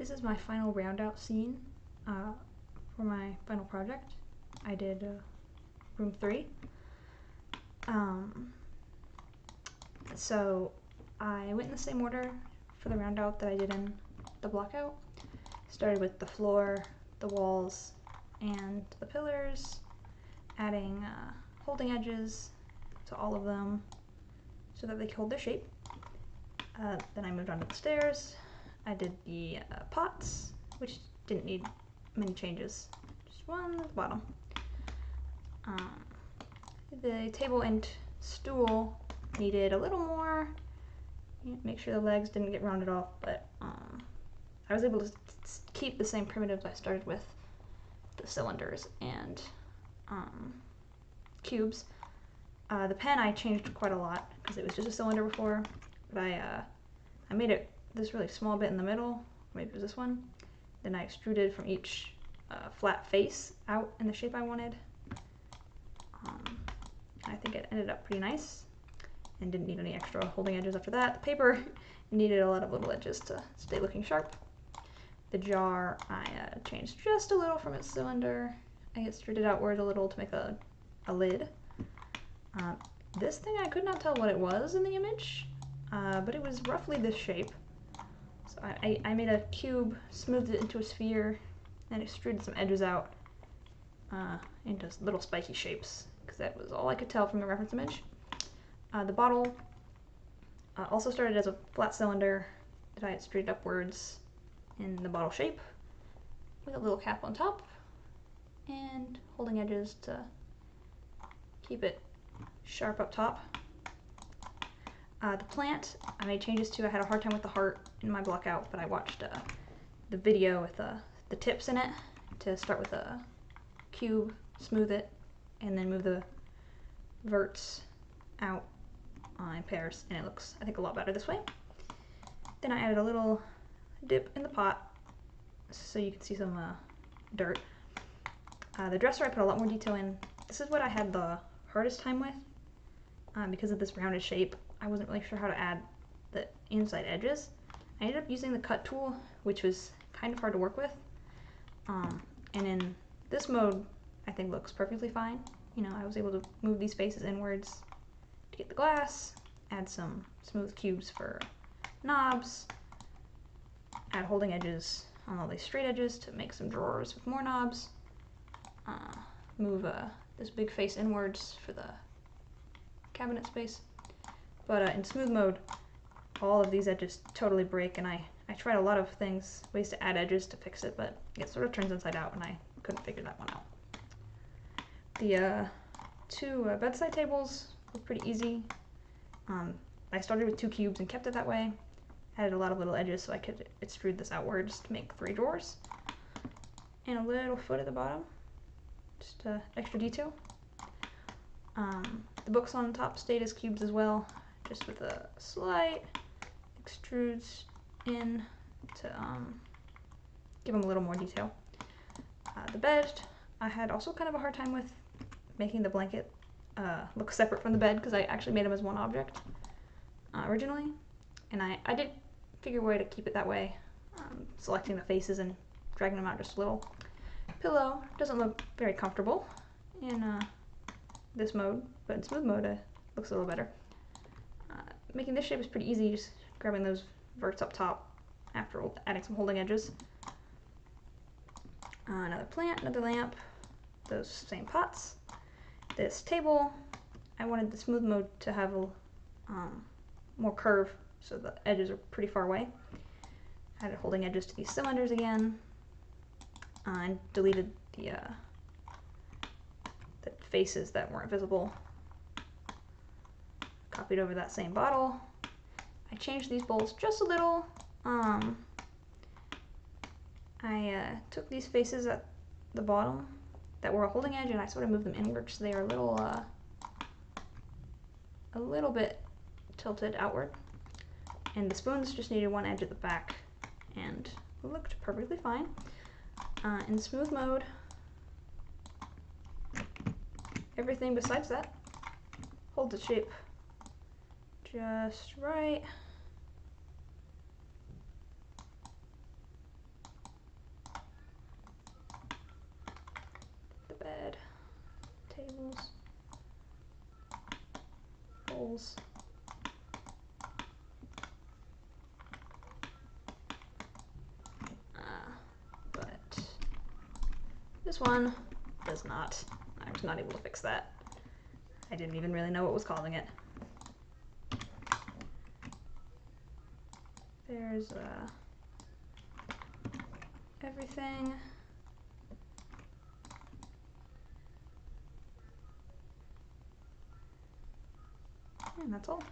This is my final roundout scene for my final project. I did room 3. So I went in the same order for the roundout that I did in the blockout. Started with the floor, the walls, and the pillars, adding holding edges to all of them so that they could hold their shape. Then I moved on to the stairs. I did the pots, which didn't need many changes, just one at the bottom. The table and stool needed a little more, make sure the legs didn't get rounded off, but I was able to keep the same primitives I started with, the cylinders and cubes. The pen I changed quite a lot because it was just a cylinder before, but I made it this really small bit in the middle, maybe it was this one. Then I extruded from each flat face out in the shape I wanted. I think it ended up pretty nice and didn't need any extra holding edges after that. The paper needed a lot of little edges to stay looking sharp. The jar I changed just a little from its cylinder. I extruded outward a little to make a lid. This thing I could not tell what it was in the image, but it was roughly this shape. So I made a cube, smoothed it into a sphere, and extruded some edges out into little spiky shapes, because that was all I could tell from the reference image. The bottle also started as a flat cylinder that I extruded upwards in the bottle shape, with a little cap on top, and holding edges to keep it sharp up top. The plant I made changes to. I had a hard time with the heart in my blockout, but I watched the video with the tips in it to start with a cube, smooth it, and then move the verts out in pairs, and it looks, I think, a lot better this way. Then I added a little dip in the pot so you can see some dirt. The dresser I put a lot more detail in. This is what I had the hardest time with because of this rounded shape. I wasn't really sure how to add the inside edges. I ended up using the cut tool, which was kind of hard to work with. And in this mode, I think looks perfectly fine. You know, I was able to move these faces inwards to get the glass, add some smooth cubes for knobs, add holding edges on all these straight edges to make some drawers with more knobs, move this big face inwards for the cabinet space. But in smooth mode, all of these edges totally break, and I tried a lot of things, ways to add edges to fix it, but it sort of turns inside out, and I couldn't figure that one out. The two bedside tables were pretty easy. I started with 2 cubes and kept it that way. Added a lot of little edges so I could extrude this outwards to make 3 drawers. And a little foot at the bottom, just extra detail. The books on top stayed as cubes as well, just with a slight extrudes in to give them a little more detail. The bed, I had also kind of a hard time with making the blanket look separate from the bed, because I actually made them as one object originally, and I did figure a way to keep it that way, selecting the faces and dragging them out just a little. Pillow doesn't look very comfortable in this mode, but in smooth mode it looks a little better. Making this shape is pretty easy, just grabbing those verts up top after adding some holding edges. Another plant, another lamp, those same pots. This table, I wanted the smooth mode to have a more curve, so the edges are pretty far away. Added holding edges to these cylinders again, and deleted the faces that weren't visible. Copied over that same bottle. I changed these bowls just a little. I took these faces at the bottom that were a holding edge, and I sort of moved them inward so they are a little bit tilted outward. And the spoons just needed one edge at the back, and looked perfectly fine. In smooth mode, everything besides that holds its shape just right. holes. But this one does not. I was not able to fix that. I didn't even really know what was causing it. There's everything. And that's all.